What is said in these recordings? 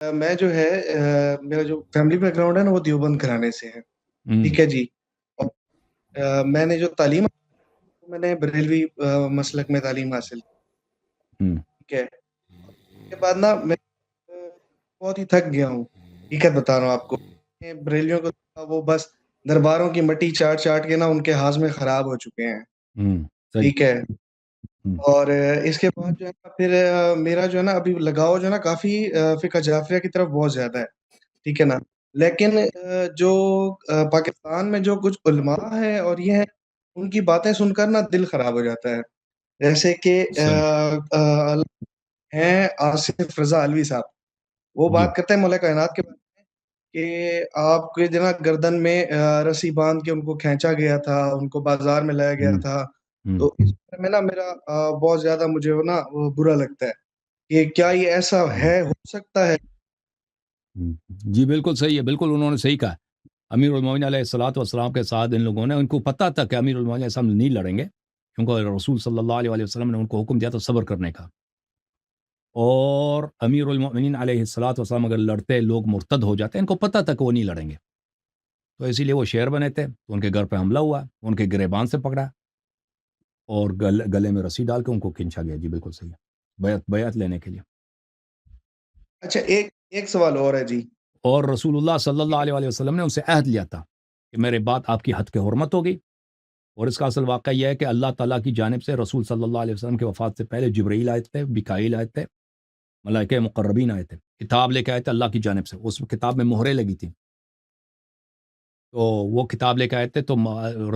میں جو ہے میرا جو فیملی بیک گراؤنڈ ہے نا وہ دیوبند گھرانے سے ہے. ہوں ٹھیک ہے جی. اور میں نے جو تعلیم میں نے بریلوی مسلک میں تعلیم حاصل کی. ہوں ٹھیک ہے. اس کے بعد نا میں بہت ہی تھک گیا ہوں. حقیقت بتا رہا ہوں آپ کو. بریلیوں کو وہ بس درباروں کی مٹی چاٹ چاٹ کے نا ان کے ہاضمے خراب ہو چکے ہیں. ہوں صحیح. ٹھیک ہے. ہوں اور اس کے بعد جو ہے نا پھر میرا جو ہے نا ابھی لگاؤ جو ہے نا کافی فقہ جعفریہ کی طرف بہت زیادہ ہے. ٹھیک ہے نا. لیکن جو پاکستان میں جو کچھ علماء ہیں اور یہ ہیں ان کی باتیں سن کر نا دل خراب ہو جاتا ہے. جیسے کہ صحیح. ہیں آصف رضا علوی صاحب. وہ جی. بات کرتے ہیں مولا کائنات کے بارے میں کہ آپ کے جو نا گردن میں رسی باندھ کے ان کو کھینچا گیا تھا, ان کو بازار میں لایا گیا ہوں تھا. ہوں تو اس بارے میں نا میرا بہت زیادہ مجھے وہ نا وہ برا لگتا ہے کہ کیا یہ ایسا ہوں ہے, ہو سکتا ہے. ہوں. جی بالکل صحیح ہے. بالکل انہوں نے صحیح کہا. امیر المومنین علیہ الصلوۃ والسلام کے ساتھ ان لوگوں نے, ان کو پتہ تھا کہ امیر المومنین علیہ السلام نہیں لڑیں گے, کیونکہ رسول صلی اللہ علیہ وسلم نے ان کو حکم دیا تھا صبر کرنے کا. اور امیر المومنین علیہ الصلوۃ والسلام اگر لڑتے لوگ مرتد ہو جاتے, ان کو پتہ تھا کہ وہ نہیں لڑیں گے. تو اسی لیے وہ شعر بنے تھے. تو ان کے گھر پہ حملہ ہوا, ان کے گریبان سے پکڑا اور گلے میں رسی ڈال کے ان کو کھینچا گیا. جی بالکل صحیح ہے. بیعت لینے کے لیے. اچھا, ایک سوال اور ہے جی. اور رسول اللہ صلی اللہ علیہ وسلم نے ان سے عہد لیا تھا کہ میرے بعد آپ کی حد کے حرمت ہوگی. اور اس کا اصل واقعہ یہ ہے کہ اللہ تعالیٰ کی جانب سے رسول صلی اللہ علیہ وسلم کے وفات سے پہلے جبرائیل آئے تھے, میکائیل آئے تھے, ملائکہ مقربین آئے تھے, کتاب لے کے آئے تھے اللہ کی جانب سے. اس کتاب میں مہریں لگی تھیں. تو وہ کتاب لے کے آئے تھے. تو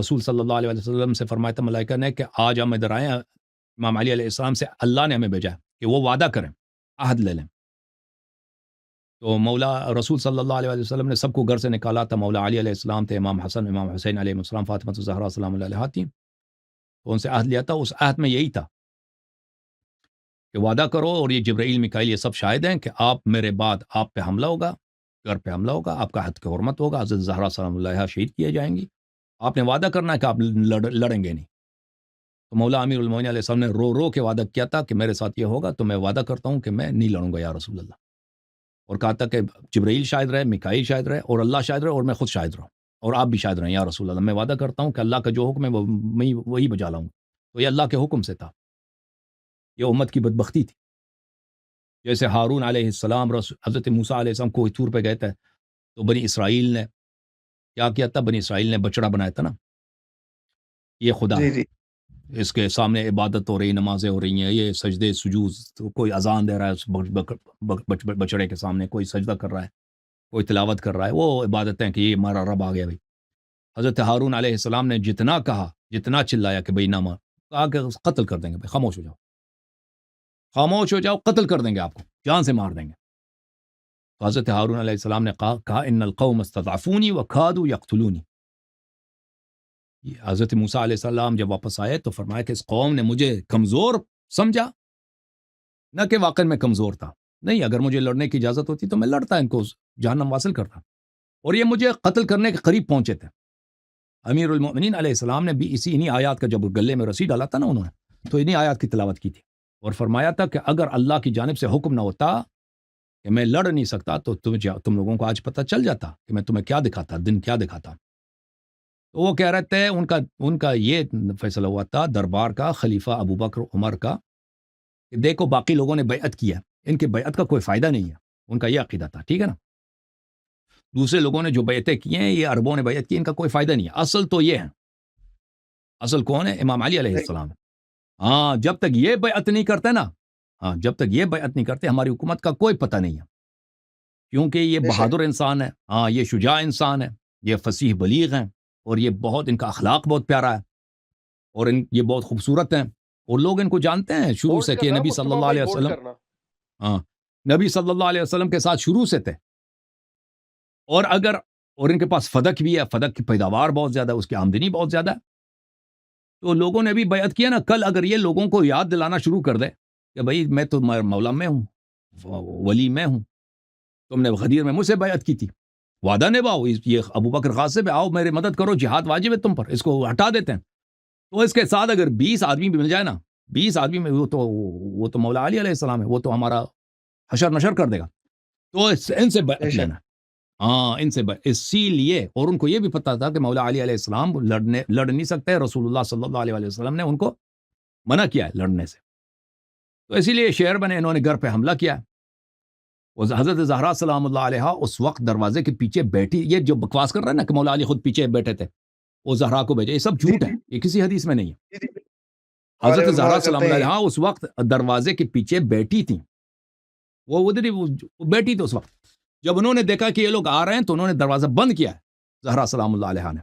رسول صلی اللہ علیہ وسلم سے فرمایا تھا ملائکہ نے کہ آج ہم ادھر آئے ہیں, امام علی علیہ السلام سے اللہ نے ہمیں بھیجا ہے کہ وہ وعدہ کریں, عہد لے لیں. تو مولا رسول صلی اللہ علیہ وسلم نے سب کو گھر سے نکالا تھا. مولا علی علیہ السلام تھے, امام حسن, امام حسین علیہ السلام, فاطمہ الزہرا سلام اللہ علیہا تھیں. تو ان سے عہد لیا تھا. اس عہد میں یہی تھا کہ وعدہ کرو, اور یہ جبرائیل میکائیل یہ سب شاہد ہیں کہ آپ میرے بعد آپ پہ حملہ ہوگا, گھر پہ حملہ ہوگا, آپ کا حد کی حرمت ہوگا, حضرت زہرا سلام اللہ علیہا شہید کیے جائیں گی. آپ نے وعدہ کرنا ہے کہ آپ لڑیں گے نہیں. تو مولا امیر المومنین علیہ السلام نے رو رو کے وعدہ کیا تھا کہ میرے ساتھ یہ ہوگا تو میں وعدہ کرتا ہوں کہ میں نہیں لڑوں گا یا رسول اللہ. اور کہا تھا کہ جبرائیل شاہد رہے, میکائیل شاہد رہے, اور اللہ شاہد رہے, اور میں خود شاہد رہوں, اور آپ بھی شاہد رہیں یا رسول اللہ. میں وعدہ کرتا ہوں کہ اللہ کا جو حکم ہے میں وہی بجا لاؤں. تو یہ اللہ کے حکم سے تھا. یہ امت کی بدبختی تھی. جیسے ہارون علیہ السلام حضرت موسیٰ علیہ السلام کوہ طور پہ گئے تھے, تو بنی اسرائیل نے کیا کیا تھا؟ بنی اسرائیل نے بچڑا بنایا تھا نا, یہ خدا جی ہے, جی. اس کے سامنے عبادت ہو رہی, نمازیں ہو رہی ہیں, یہ سجدے سجود, کوئی اذان دے رہا ہے اس بچڑے کے سامنے, کوئی سجدہ کر رہا ہے, کوئی تلاوت کر رہا ہے, وہ عبادتیں کہ یہ ہمارا رب آ گیا بھائی. حضرت ہارون علیہ السلام نے جتنا کہا, جتنا چلایا کہ بھائی نہ مار, کہا کہ قتل کر دیں گے بھائی, خاموش ہو جاؤ, خاموش ہو جاؤ, قتل کر دیں گے آپ کو, جان سے مار دیں گے. تو حضرت ہارون علیہ السلام نے کہا ان القوم استضعفونی وکادوا یقتلونی. حضرت موسیٰ علیہ السلام جب واپس آئے تو فرمایا کہ اس قوم نے مجھے کمزور سمجھا, نہ کہ واقعی میں کمزور تھا. نہیں, اگر مجھے لڑنے کی اجازت ہوتی تو میں لڑتا, ان کو جہنم واصل کرتا, اور یہ مجھے قتل کرنے کے قریب پہنچے تھے. امیر المؤمنین علیہ السلام نے بھی انہی آیات کا, جب گلے میں رسی ڈالا تھا نا انہوں نے, تو انہی آیات کی تلاوت کی تھی, اور فرمایا تھا کہ اگر اللہ کی جانب سے حکم نہ ہوتا کہ میں لڑ نہیں سکتا تو تم لوگوں کو آج پتہ چل جاتا کہ میں تمہیں کیا دکھاتا, دن کیا دکھاتا. تو وہ کہہ رہے تھے, ان کا یہ فیصلہ ہوا تھا دربار کا, خلیفہ ابو بکر عمر کا, کہ دیکھو باقی لوگوں نے بیعت کیا, ان کے بیعت کا کوئی فائدہ نہیں ہے. ان کا یہ عقیدہ تھا, ٹھیک ہے نا. دوسرے لوگوں نے جو بیعتیں کی ہیں, یہ عربوں نے بیعت کی, ان کا کوئی فائدہ نہیں ہے. اصل تو یہ ہے, اصل کون ہے؟ امام علی علیہ السلام. ہاں, جب تک یہ بیعت نہیں کرتے نا, ہاں جب تک یہ بیعت نہیں کرتے, ہماری حکومت کا کوئی پتہ نہیں ہے. کیونکہ یہ بے شک. بہادر انسان ہے, ہاں یہ شجاع انسان ہے, یہ فصیح بلیغ ہیں, اور یہ بہت, ان کا اخلاق بہت پیارا ہے, اور یہ بہت خوبصورت ہیں, اور لوگ ان کو جانتے ہیں شروع بولڈ سے کہ کرنا نبی صلی مصطفیٰ اللہ بھائی, علیہ بولڈ وسلم, کرنا. ہاں نبی صلی اللہ علیہ وسلم کے ساتھ شروع سے تھے. اور ان کے پاس فدق بھی ہے, فدق کی پیداوار بہت زیادہ ہے, اس کی آمدنی بہت زیادہ ہے. تو لوگوں نے بھی بیعت کیا نا. کل اگر یہ لوگوں کو یاد دلانا شروع کر دے کہ بھائی میں تو مولا میں ہوں, ولی میں ہوں, تم نے غدیر میں مجھ سے بیعت کی تھی, وعدہ نبھاؤ, یہ ابو بکر غاصب ہے, آؤ میرے مدد کرو, جہاد واجب ہے تم پر, اس کو ہٹا دیتے ہیں. تو اس کے ساتھ اگر 20 آدمی بھی مل جائے نا, 20 آدمی میں, وہ تو مولا علی علیہ السلام ہے, وہ تو ہمارا حشر نشر کر دے گا. تو ان سے بے بیعت شک لینا. ہاں ان سے اسی لیے. اور ان کو یہ بھی پتا تھا کہ مولا علی علیہ السلام لڑ نہیں سکتے. رسول اللہ صلی اللہ علیہ وسلم نے ان کو منع کیا ہے لڑنے سے. تو اسی لیے شعر بنے, انہوں نے گھر پہ حملہ کیا. وہ حضرت زہرا سلام اللہ علیہ اس وقت دروازے کے پیچھے بیٹھی. یہ جو بکواس کر رہا ہے نا کہ مولا علی خود پیچھے بیٹھے تھے, وہ زہرا کو بھیجے, یہ سب جی جھوٹ ہے, جی یہ کسی حدیث میں نہیں ہے. جی جی ہمارے حضرت علماء زہرا سلام کرتے اللہ ہیں. علیہ اس وقت دروازے کے پیچھے بیٹھی تھی. وہ ادھر ہی بیٹھی تھی اس وقت. جب انہوں نے دیکھا کہ یہ لوگ آ رہے ہیں تو انہوں نے دروازہ بند کیا ہے, زہرا سلام اللہ علیہ نے.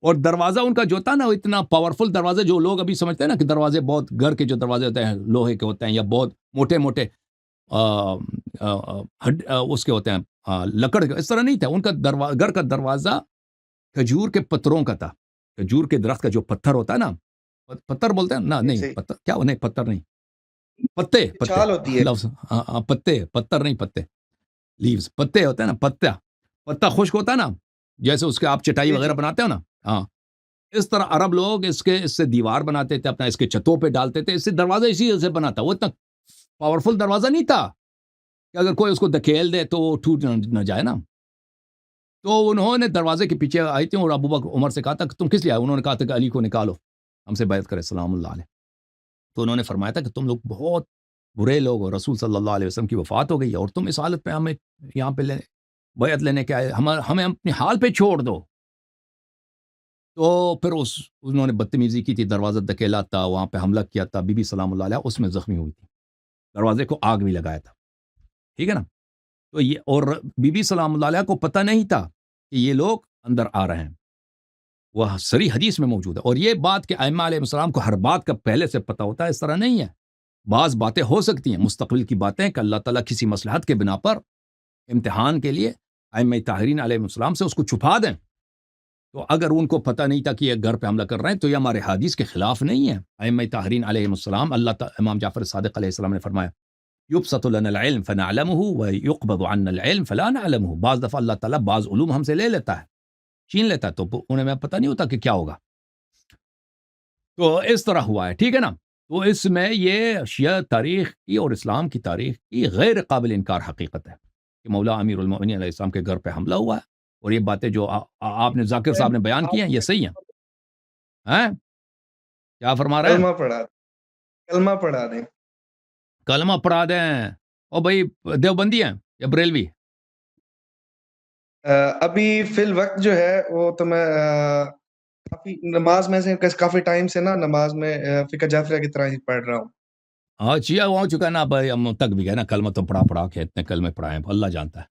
اور دروازہ ان کا جو تھا نا, اتنا پاورفل دروازہ, جو لوگ ابھی سمجھتے ہیں نا کہ دروازے بہت, گھر کے جو دروازے ہوتے ہیں لوہے کے ہوتے ہیں یا بہت موٹے موٹے اس کے ہوتے ہیں لکڑ کے, اس طرح نہیں تھا ان کا. گھر کا دروازہ کھجور کے پتروں کا تھا. کھجور کے درخت کا جو پتھر ہوتا ہے نا, پتھر بولتے ہیں نا, نہیں جی پتھر کیا, نہیں پتھر نہیں, پتے پتے چھال ہوتی ہے. لفظ, پتے, پتھر نہیں, پتے, لیوز, پتے ہوتے ہیں نا, پتا خشک ہوتا ہے نا, جیسے اس کے آپ چٹائی جی وغیرہ جی بناتے ہو نا. ہاں اس طرح عرب لوگ اس سے دیوار بناتے تھے, اپنا اس کے چھتوں پہ ڈالتے تھے. اس سے دروازہ اسی سے بنا تھا. وہ اتنا پاورفل دروازہ نہیں تھا کہ اگر کوئی اس کو دھکیل دے تو وہ ٹوٹ نہ جائے نا. تو انہوں نے دروازے کے پیچھے آئی تھی اور ابو بکر عمر سے کہا تھا کہ تم کس لیے آئے. انہوں نے کہا تھا کہ علی کو نکالو, ہم سے بیعت کرے سلام اللہ علیہ. تو انہوں نے فرمایا تھا کہ تم لوگ بہت برے لوگ ہو, رسول صلی اللہ علیہ وسلم کی وفات ہو گئی اور تم اس حالت پہ ہمیں یہاں پہ بیعت لینے کے آئے, ہمیں اپنے حال پہ چھوڑ دو. تو پھر انہوں نے بدتمیزی کی تھی, دروازہ دھکیلا تھا, وہاں پہ حملہ کیا تھا. بی بی سلام اللہ علیہ اس میں زخمی ہوئی تھی, دروازے کو آگ بھی لگایا تھا. ٹھیک ہے نا. تو یہ, اور بی بی سلام اللہ علیہ کو پتہ نہیں تھا کہ یہ لوگ اندر آ رہے ہیں. وہ صریح حدیث میں موجود ہے. اور یہ بات کہ ائمہ علیہ السلام کو ہر بات کا پہلے سے پتہ ہوتا ہے, اس طرح نہیں ہے. بعض باتیں ہو سکتی ہیں مستقبل کی باتیں کہ اللہ تعالیٰ کسی مصلحت کے بنا پر امتحان کے لیے ائمہ طاہرین علیہ السلام سے اس کو چھپا دیں. تو اگر ان کو پتہ نہیں تھا کہ یہ گھر پہ حملہ کر رہے ہیں تو یہ ہمارے حدیث کے خلاف نہیں ہے. ائمہ طاہرین علیہ السلام, امام جعفر صادق علیہ السلام نے فرمایا یبسط لنا العلم فنعلمه ويقبض عنا العلم فلا نعلمه. بعض دفعہ اللہ تعالیٰ بعض علوم ہم سے لے لیتا ہے, چھین لیتا ہے, تو انہیں میں پتہ نہیں ہوتا کہ کیا ہوگا. تو اس طرح ہوا ہے. ٹھیک ہے نا. تو اس میں یہ شیعہ تاریخ کی اور اسلام کی تاریخ کی غیر قابل انکار حقیقت ہے کہ مولا امیر المؤمنین علیہ السلام کے گھر پہ حملہ ہوا ہے. اور یہ باتیں جو آپ نے ذاکر صاحب نے بیان کی ہیں یہ صحیح ہیں. کیا فرما رہے ہیں؟ کلمہ پڑھا کلمہ پڑھا دیں. کلمہ پڑھا دیں. او بھائی دیوبندی ہیں یا بریلوی؟ ابھی فی الوقت جو ہے وہ تو میں کافی نماز میں سے کافی ٹائم سے نا نماز میں فقہ جعفریہ کی طرح ہی پڑھ رہا ہوں. ہاں شیعہ ہو چکا ہے نا بھائی, ہم تک بھی گئے نا, کلمہ تو پڑھا کے اتنے کلمے پڑھائے ہیں اللہ جانتا ہے.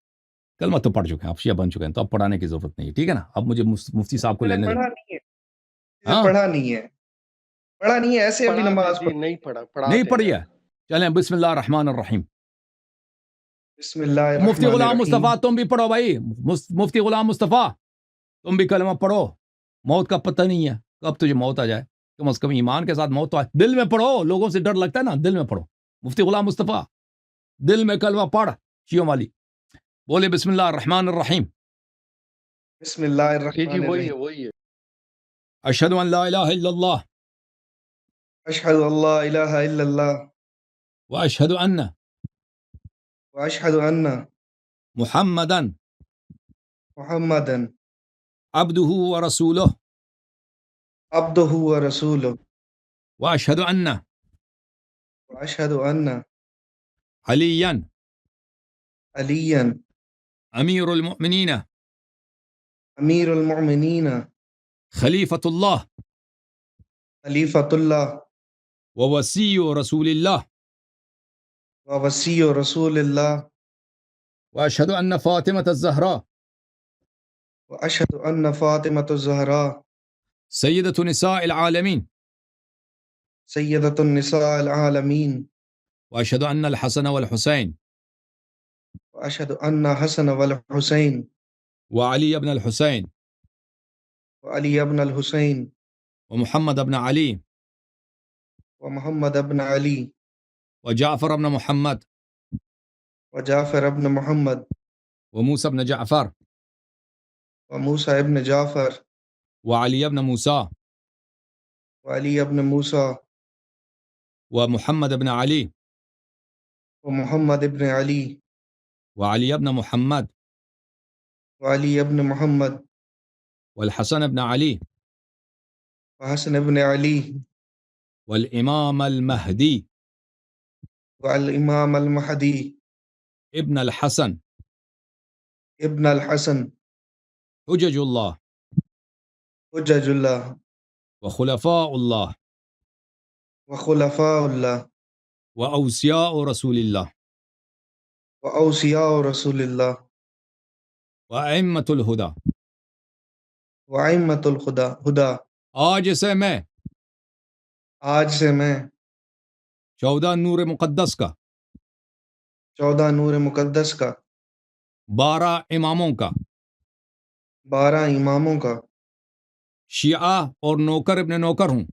کلمہ تو پڑھ چکے ہیں, آپ شیعہ بن چکے ہیں, تو اب پڑھانے کی ضرورت نہیں ہے. ٹھیک ہے نا. اب مجھے مفتی صاحب کو میں نے لینے دیں. پڑھا نہیں ہے, ہاں پڑھا نہیں ہے, پڑھا نہیں ہے, ایسے ابھی پڑھا دیں نماز جی, پڑھ. نہیں پڑھا نہیں دیں پڑھی آپ. ہے. چلیں بسم اللہ الرحمن الرحیم. بسم اللہ مفتی الرحمن غلام الرحیم. مصطفیٰ تم بھی پڑھو بھائی. مفتی غلام مصطفیٰ تم بھی کلمہ پڑھو. موت کا پتہ نہیں ہے کب تجھے موت آ جائے, کم از کم ایمان کے ساتھ موت تو آئے. دل میں پڑھو, لوگوں سے ڈر لگتا ہے نا, دل میں پڑھو. مفتی غلام مصطفیٰ دل میں کلمہ پڑھ, شیعوں والی. بولے بسم اللہ الرحمن الرحیم. بسم اللہ جی الرحمن وہی ہے الرحیم. وہی ہے. اشہد ان لا الہ الا اللہ اشہد اللہ الہ الا اللہ واشہد ان واشہد ان محمدا محمدن عبدہ ورسولہ عبدہ ورسولہ واشہد ان واشہد ان علیا علیا امیر المؤمنین امیر المؤمنین خلیفۃ اللہ خلیفۃ اللہ ووسی رسول اللہ ووسی رسول اللہ واشہد ان فاطمۃ الزہراء واشہد ان فاطمۃ الزہراء سیدۃ نساء العالمین سیدۃ النساء العالمین واشہد ان الحسن والحسین واشہد ان حسن والحسین وعلی ابن الحسین وعلی ابن الحسین ومحمد ابن علی ومحمد ابن علی وجعفر ابن محمد وجعفر ابن محمد وموسى ابن جعفر وموسى ابن جعفر وعلی ابن موسیٰ وعلی ابن موسیٰ ومحمد ابن علی ومحمد ابن علی وعلي بن محمد وعلي بن محمد والحسن بن علي وحسن بن علي والإمام المهدي والإمام المهدي ابن الحسن ابن الحسن حجج الله حجج الله وخلفاء الله وخلفاء الله وأوصياء رسول الله وأوصياء رسول الله وأئمة الهدى. وأئمة الخدا ہدا. آج سے میں آج سے میں 14 نور مقدس کا 14 نور مقدس کا 12 اماموں کا 12 اماموں کا شیعہ اور نوکر ابن نوکر ہوں.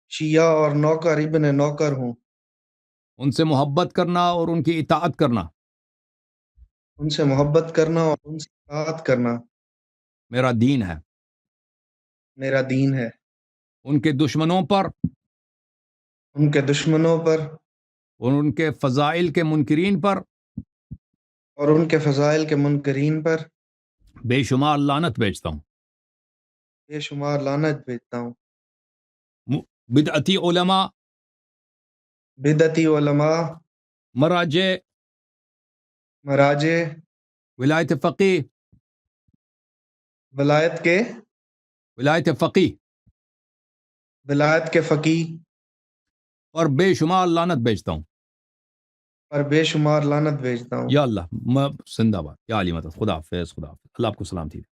شیعہ اور نوکر ابن نوکر ہوں. ان سے محبت کرنا اور ان کی اطاعت کرنا ان سے محبت کرنا اور ان سے اطاعت کرنا میرا دین ہے. میرا دین ہے. ان کے دشمنوں پر ان کے دشمنوں پر اور ان کے فضائل کے منکرین پر اور ان کے فضائل کے منکرین پر بے شمار لعنت بھیجتا ہوں. بے شمار لعنت بھیجتا ہوں. بدعتی علماء، بدعتی علماء، مراجع، مراجع، ولایت فقیہ، ولایت کے ولایت فقیہ ولایت کے فقیہ اور بے شمار لعنت بھیجتا ہوں. اور بے شمار لعنت بھیجتا ہوں. یا اللہ، میں زندہ باد. یا علی مدد. خدا حافظ. خدا حافظ. اللہ آپ کو سلامتی دے.